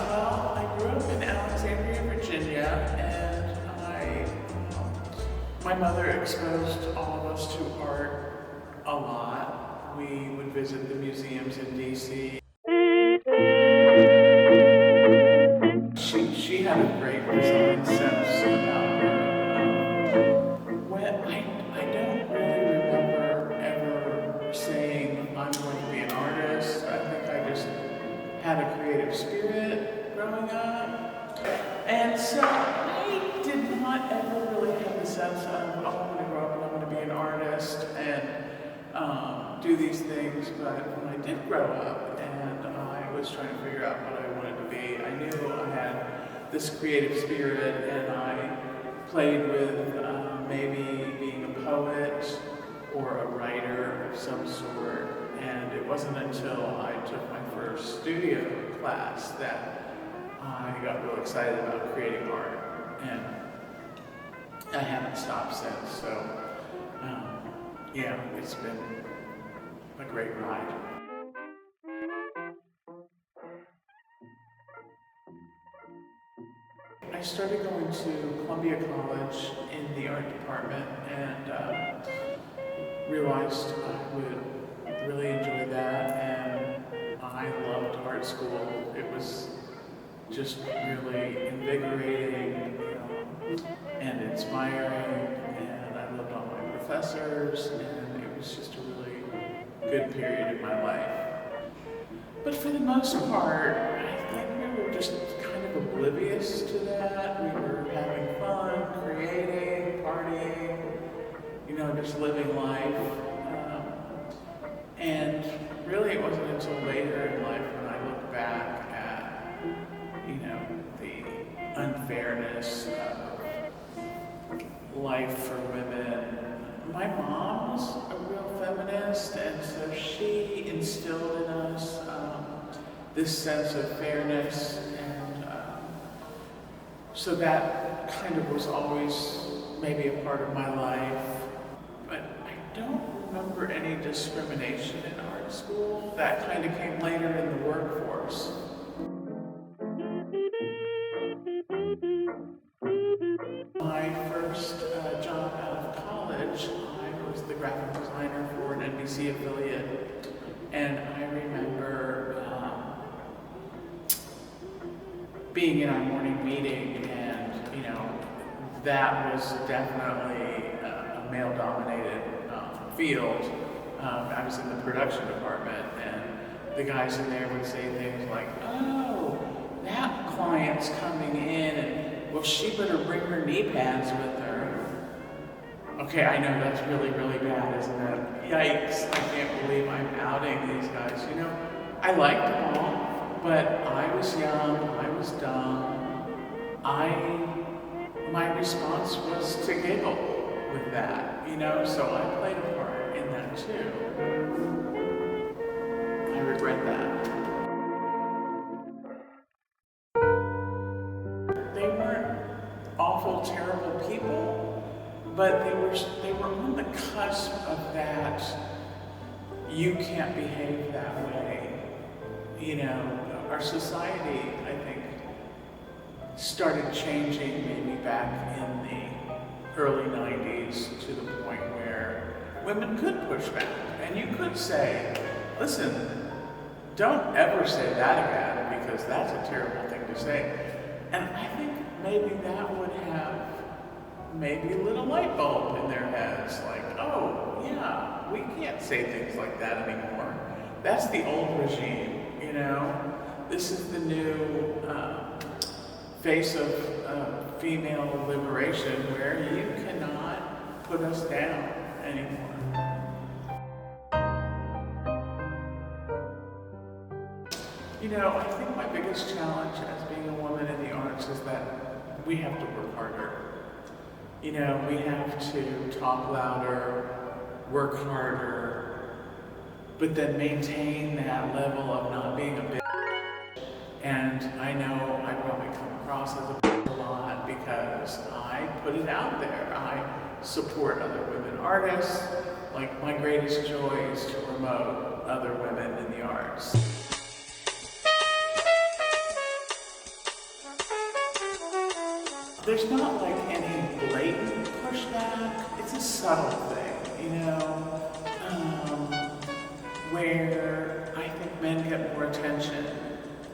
Well, I grew up in Alexandria, Virginia, and my mother exposed all of us to art a lot. We would visit the museums in DC. She had a great design sense about her. I don't really remember ever saying I'm going to be an artist. I think I just had a creative spirit growing up. And so I did not ever really have the sense of, oh, I'm going to grow up and I'm going to be an artist and do these things. But when I did grow up and I was trying to figure out what I wanted to be, I knew I had this creative spirit, and I played with maybe being a poet or a writer of some sort. And it wasn't until I took my first studio class that I got real excited about creating art, and I haven't stopped since. So yeah, it's been a great ride. I started going to Columbia College in the art department and realized I would really enjoy that, and I loved art school. It was just really invigorating and inspiring, and I loved all my professors, and it was just a really good period in my life. But for the most part, I think we were just kind of oblivious to that. We were having fun, creating, partying, just living life. And really it wasn't until later in life when I look back at, the unfairness of life for women. My mom was a real feminist, and so she instilled in us this sense of fairness, and so that kind of was always maybe a part of my life. But I don't remember any discrimination in art school. That kind of came later in the workforce. My first job out of college, I was the graphic designer for an NBC affiliate, and I remember being in our morning meeting, and that was definitely a male-dominated field. I was in the production department, and the guys in there would say things like, "Oh, that client's coming in, and well, she better bring her knee pads with her." Okay, I know that's really, really bad, isn't it? Yikes! I can't believe I'm outing these guys. I liked them all, but I was young, I was dumb. My response was to giggle with that, so I played a part in that too. I regret that. They weren't awful, terrible people, but they were on the cusp of that, you can't behave that way. Our society, I think, started changing maybe back in the early 90s to the point where women could push back, and you could say, listen, don't ever say that again, because that's a terrible thing to say. And I think maybe that would have maybe a little light bulb in their heads, like, oh yeah, we can't say things like that anymore. That's the old regime, This is the new face of female liberation, where you cannot put us down anymore. I think my biggest challenge as being a woman in the arts is that we have to work harder. We have to talk louder, work harder, but then maintain that level of not being a bitch. And I know I probably come across as a bitch a lot because I put it out there. I support other women artists. Like, my greatest joy is to promote other women in the arts. there's not like any blatant pushback. It's a subtle thing, you know, where I think men get more attention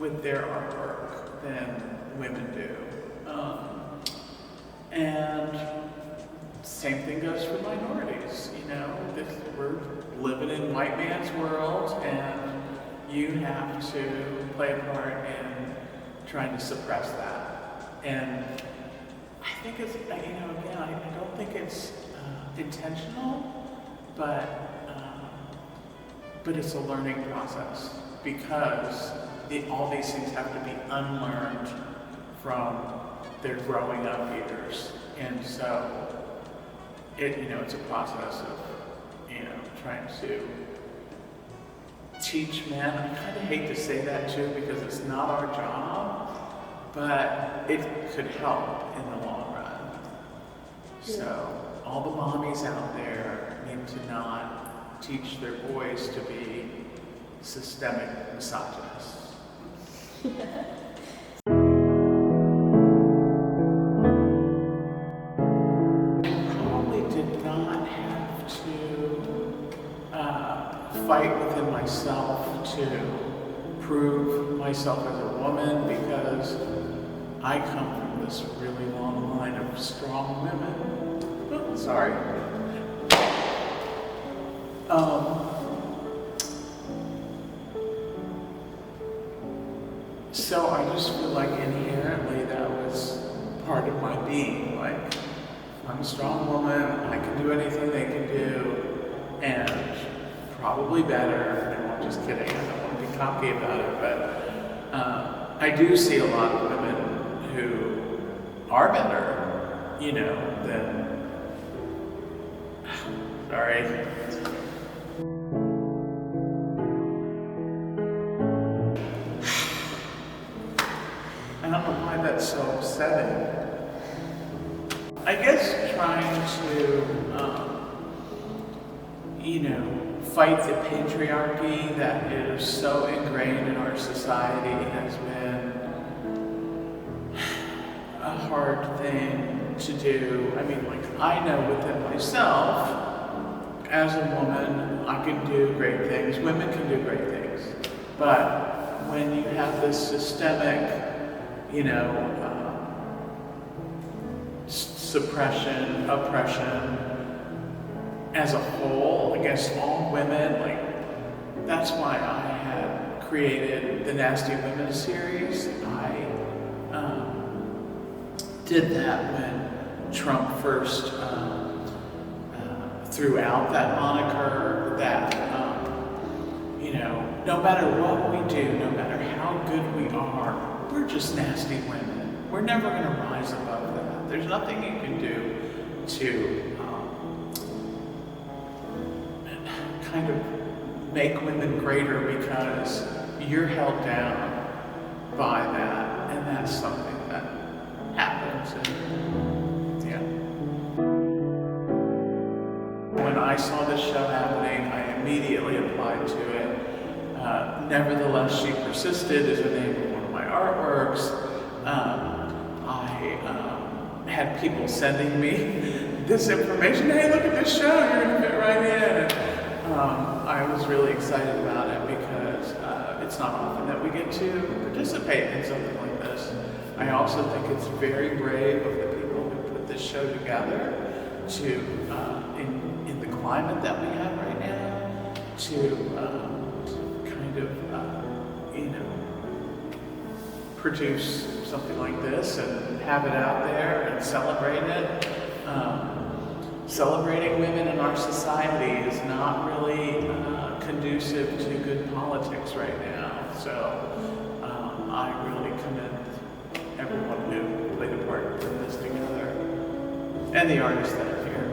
with their artwork than women do. And same thing goes for minorities, you know. We're living in white man's world, and you have to play a part in trying to suppress that. And I think it's, you know, again, I don't think it's intentional, but it's a learning process, because all these things have to be unlearned from their growing up years. And so, you know, it's a process of, you know, trying to teach men. I kind of hate to say that too, because it's not our job, but it could help in the long run. Yeah. So all the mommies out there need to not teach their boys to be systemic misogynists. Fight within myself to prove myself as a woman, because I come from this really long line of strong women. Oh, sorry. So I just feel like inherently that was part of my being. Like, I'm a strong woman, I can do anything they can do, and probably better. No, I'm just kidding. I don't want to be cocky about it, but I do see a lot of women who are better, you know, than. Sorry. I don't know why that's so upsetting. I guess trying to, you know, fight the patriarchy that is so ingrained in our society has been a hard thing to do. I mean, like, I know within myself, as a woman, I can do great things. Women can do great things. But when you have this systemic, you know, suppression, oppression, as a whole, against all women, like, that's why I had created the Nasty Women series. I did that when Trump first threw out that moniker, that, you know, no matter what we do, no matter how good we are, we're just nasty women. We're never going to rise above that. There's nothing you can do to kind of make women greater, because you're held down by that, and that's something that happens. And, yeah. When I saw this show happening, I immediately applied to it. Nevertheless, She Persisted is the name of one of my artworks. I had people sending me this information. Hey, look at this show, you're going to fit right in. I was really excited about it, because it's not often that we get to participate in something like this. I also think it's very brave of the people who put this show together to, in the climate that we have right now, to kind of, you know, produce something like this and have it out there and celebrate it. Celebrating women in our society is not really conducive to good politics right now. So I really commend everyone who played a part in putting this together, and the artists that are here.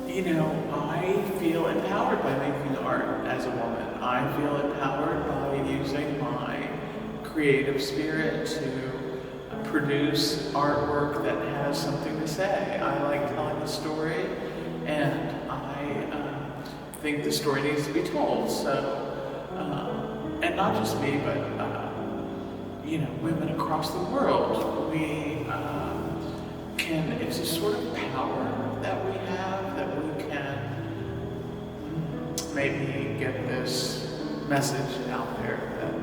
You know, I feel empowered by making art as a woman. I feel empowered by using my creative spirit to produce artwork that has something to say. I like telling a story, and I think the story needs to be told. So and not just me, but women across the world, we can, it's a sort of power that we have, that we can maybe get this message out there that,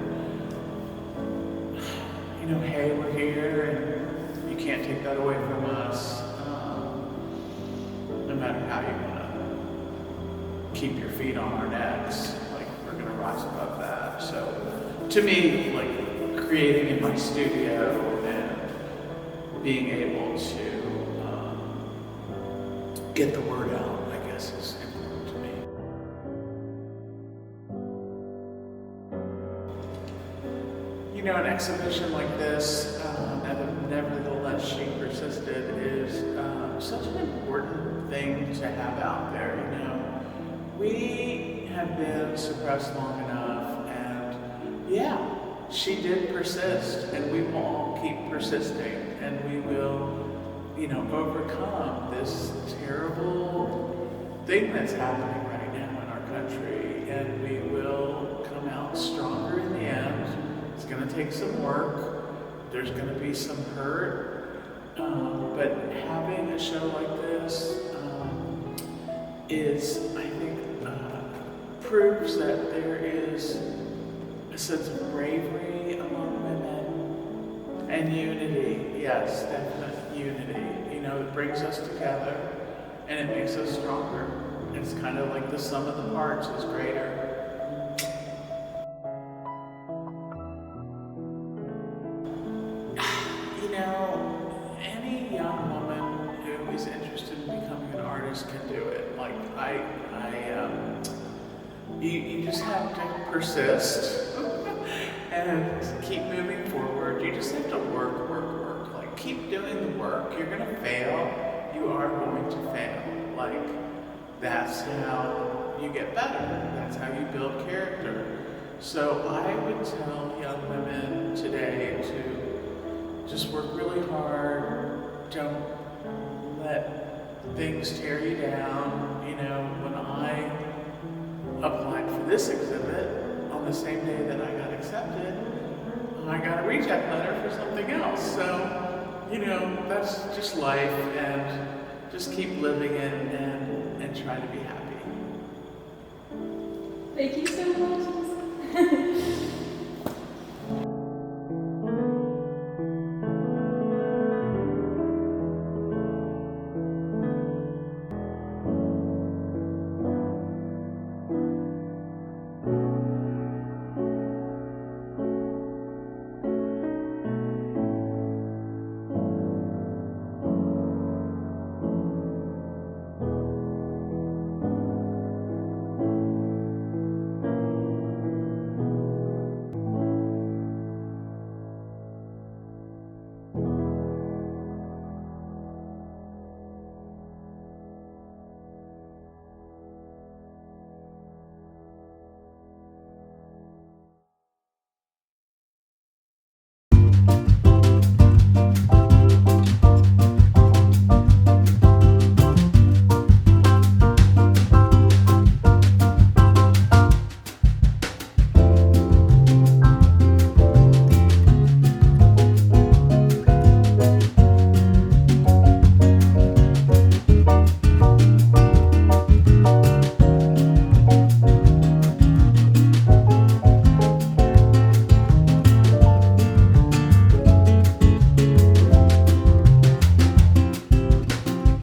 hey, we're here and you can't take that away from us, no matter how you want to keep your feet on our necks, like we're going to rise above that. So to me, like creating in my studio and being able to get the word out, I guess, is important to me. An exhibition like this, nevertheless she persisted, is such an important thing to have out there. We have been suppressed long enough, and yeah, she did persist, and we will all keep persisting, and we will, overcome this terrible thing that's happening right now in our country, and we will come out stronger in the end. It's going to take some work. There's going to be some hurt, but having a show like this is, I think, proves that there is a sense of bravery among women and unity. Yes, definite unity. It brings us together and it makes us stronger. It's kind of like the sum of the parts is greater. Any young woman who is interested in becoming an artist can do it. Like you just have to persist and keep moving forward. You just have to work. Like keep doing the work. You're gonna fail. You are going to fail. Like that's how you get better. That's how you build character. So I would tell young women today to just work really hard. Don't let things tear you down. When I applied for this exhibit, on the same day that I got accepted, I got a reject letter for something else. So, that's just life, and just keep living it and try to be happy. Thank you so much.